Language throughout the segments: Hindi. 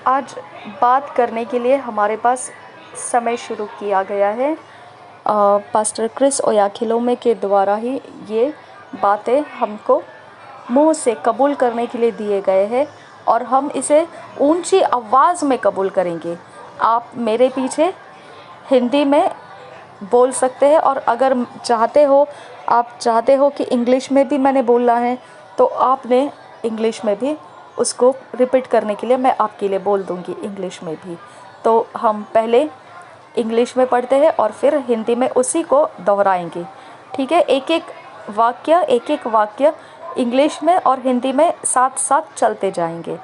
आज बात करने के लिए हमारे पास समय शुरू किया गया है। पास्टर क्रिस ओयाखिलोमे के द्वारा ही ये बातें हमको मुंह से कबूल करने के लिए दिए गए हैं और हम इसे ऊंची आवाज़ में कबूल करेंगे। आप मेरे पीछे हिंदी में बोल सकते हैं और अगर आप चाहते हो कि इंग्लिश में भी मैंने बोलना है तो आपने इंग्लिश में भी उसको रिपीट करने के लिए मैं आपके लिए बोल दूंगी इंग्लिश में भी। तो हम पहले इंग्लिश में पढ़ते हैं और फिर हिंदी में उसी को दोहराएंगे। ठीक है, एक एक वाक्य इंग्लिश में और हिंदी में साथ साथ चलते जाएंगे।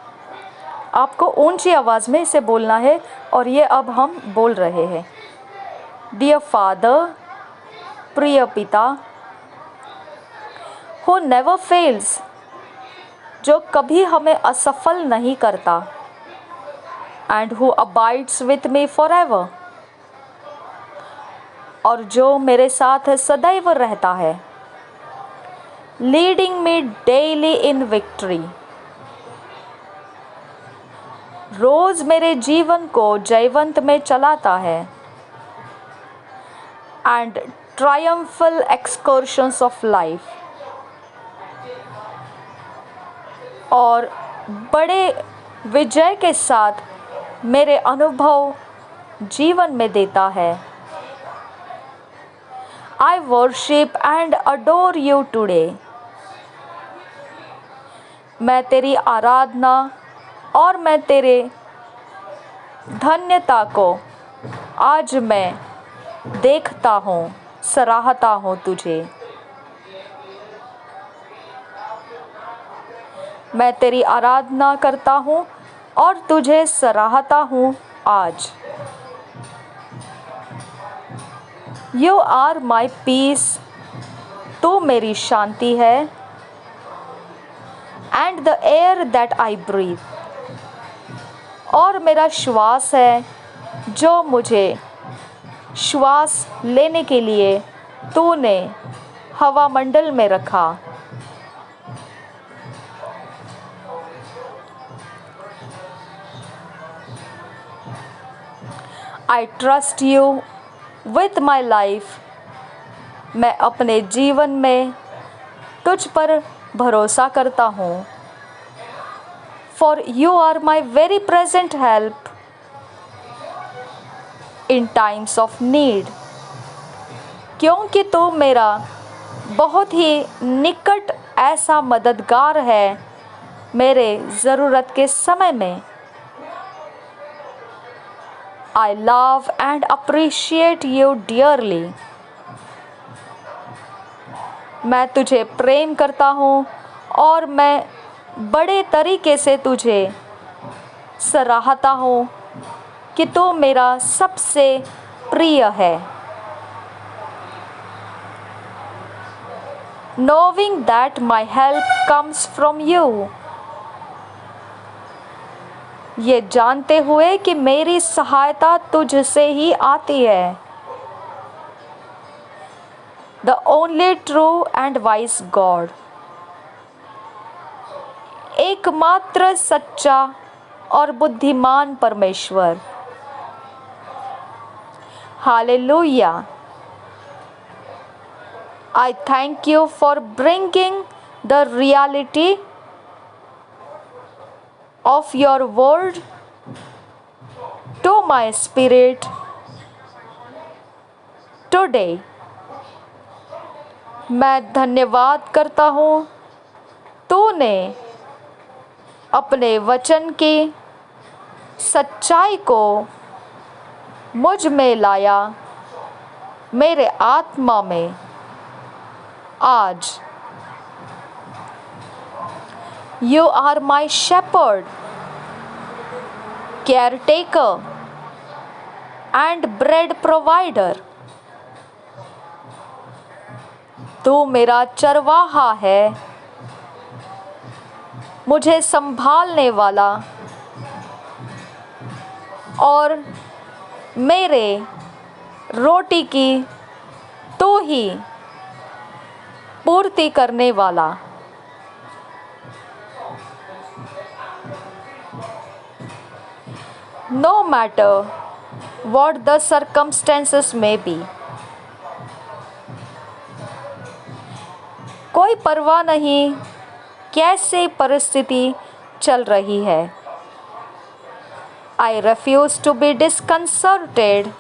आपको ऊंची आवाज़ में इसे बोलना है और ये अब हम बोल रहे हैं। डियर फादर, प्रिय पिता, हु नेवर फेल्स, जो कभी हमें असफल नहीं करता, and who abides with me forever, और जो मेरे साथ सदैव रहता है, leading me daily in victory, रोज मेरे जीवन को जयवंत में चलाता है, and triumphal excursions of life, और बड़े विजय के साथ मेरे अनुभव जीवन में देता है। आई worship and adore you today, मैं तेरी आराधना और मैं तेरे धन्यता को आज मैं देखता हूँ, सराहता हूँ तुझे। मैं तेरी आराधना करता हूँ और तुझे सराहता हूँ आज। यू आर माई पीस, तू मेरी शांति है, and the air that I breathe, और मेरा श्वास है जो मुझे श्वास लेने के लिए तूने हवामंडल में रखा। I trust you with my life, मैं अपने जीवन में तुझ पर भरोसा करता हूँ। For you are my very present help in times of need, क्योंकि तू मेरा बहुत ही निकट ऐसा मददगार है मेरे ज़रूरत के समय में। I love and appreciate you dearly, मैं तुझे प्रेम करता हूँ और मैं बड़े तरीके से तुझे सराहता हूँ कि तू मेरा सबसे प्रिय है। Knowing that my help comes from you, ये जानते हुए कि मेरी सहायता तुझसे ही आती है। The only true and wise God, एकमात्र सच्चा और बुद्धिमान परमेश्वर। Hallelujah. I thank you for bringing the reality of your word to my spirit today, मैं धन्यवाद करता हूँ तूने अपने वचन की सच्चाई को मुझ में लाया, मेरे आत्मा में आज। You are my shepherd, caretaker, and bread provider, तू मेरा चरवाहा है, मुझे संभालने वाला और मेरे रोटी की तू ही पूर्ति करने वाला। no matter what the circumstances may be. कोई परवाह नहीं कैसे परिस्थिति चल रही है. I refuse to be disconcerted,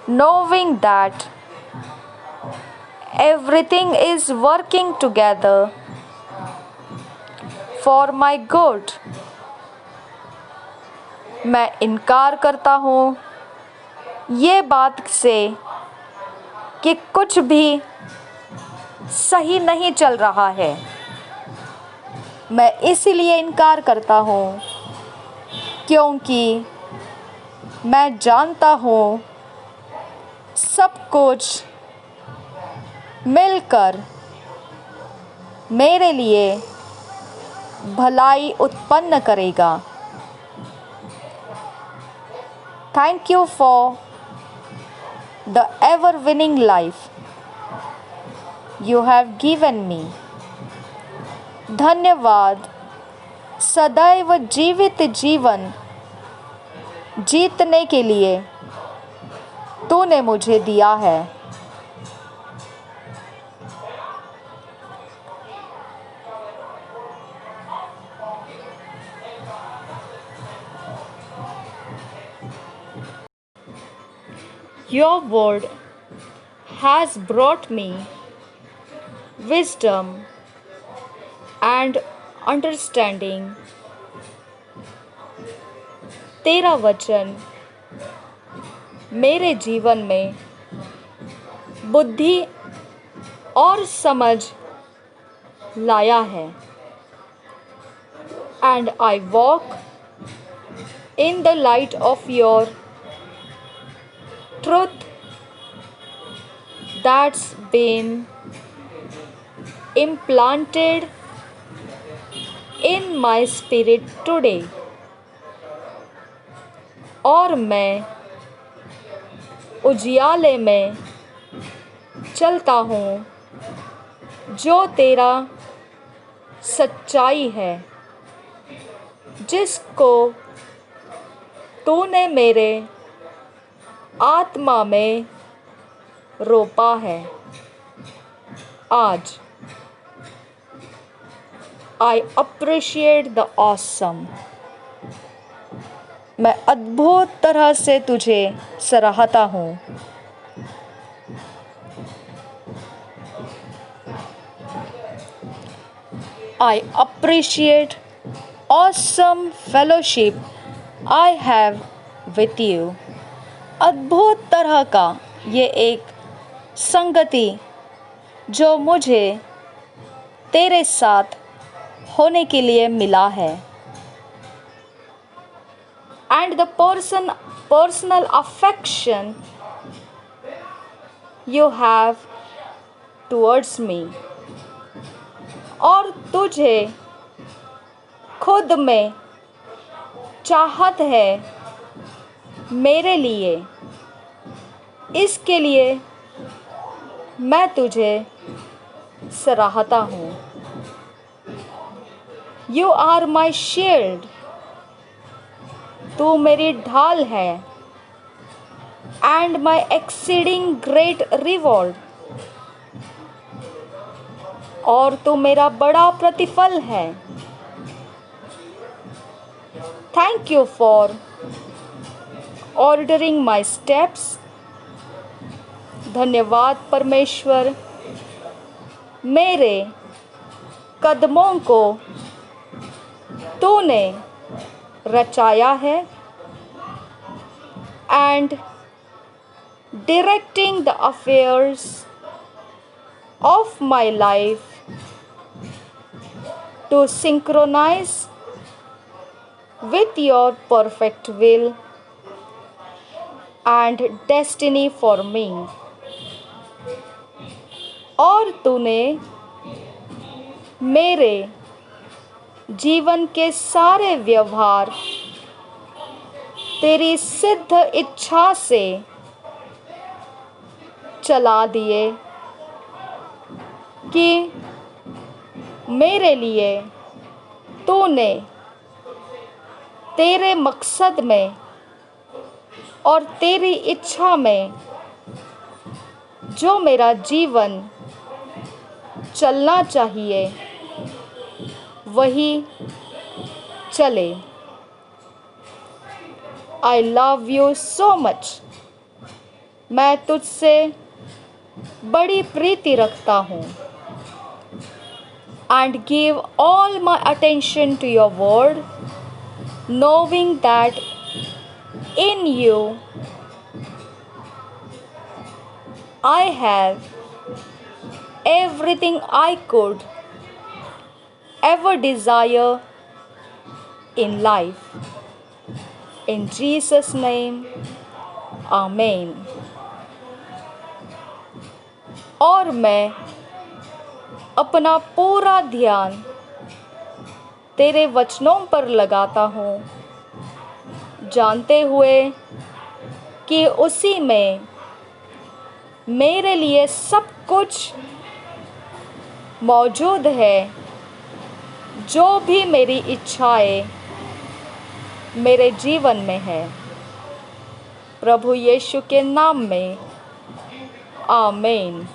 knowing that everything is working together for my good. मैं इनकार करता हूँ ये बात से कि कुछ भी सही नहीं चल रहा है. मैं इसीलिए इनकार करता हूँ क्योंकि मैं जानता हूँ सब कुछ मिलकर मेरे लिए भलाई उत्पन्न करेगा. Thank you for the ever-winning life you have given me. धन्यवाद सदैव जीवित जीवन जीतने के लिए तूने मुझे दिया है. Your word has brought me wisdom and understanding. तेरा वचन मेरे जीवन में बुद्धि और समझ लाया है. And I walk in the light of your truth that's been implanted in my spirit today. और मैं उजियाले में चलता हूँ जो तेरा सच्चाई है, जिसको तूने मेरे आत्मा में रोपा है. आज I appreciate the awesome. मैं अद्भुत तरह से तुझे सराहता हूँ. I appreciate awesome fellowship I have with you. अद्भुत तरह का ये एक संगति जो मुझे तेरे साथ होने के लिए मिला है. And the personal affection you have towards me. और तुझे खुद में चाहत है मेरे लिए. इसके लिए मैं तुझे सराहता हूँ. You are my shield. तू मेरी ढाल है. And my exceeding great reward. और तू मेरा बड़ा प्रतिफल है. Thank you for ordering my steps. धन्यवाद परमेश्वर मेरे कदमों को तूने रचाया है. And directing the affairs of my life to synchronize with your perfect will and destiny for me. और तूने मेरे जीवन के सारे व्यवहार तेरी सिद्ध इच्छा से चला दिए कि मेरे लिए तूने तेरे मकसद में और तेरी इच्छा में जो मेरा जीवन चलना चाहिए वही चले। I love you so much. मैं तुझसे बड़ी प्रीति रखता हूँ। And give all my attention to your word, knowing that in you I have everything I could ever desire in life. In Jesus' name, Amen. और मैं अपना पूरा ध्यान तेरे वचनों पर लगाता हूँ, जानते हुए कि उसी में मेरे लिए सब कुछ मौजूद है। जो भी मेरी इच्छाएं मेरे जीवन में है, प्रभु यीशु के नाम में, आमीन।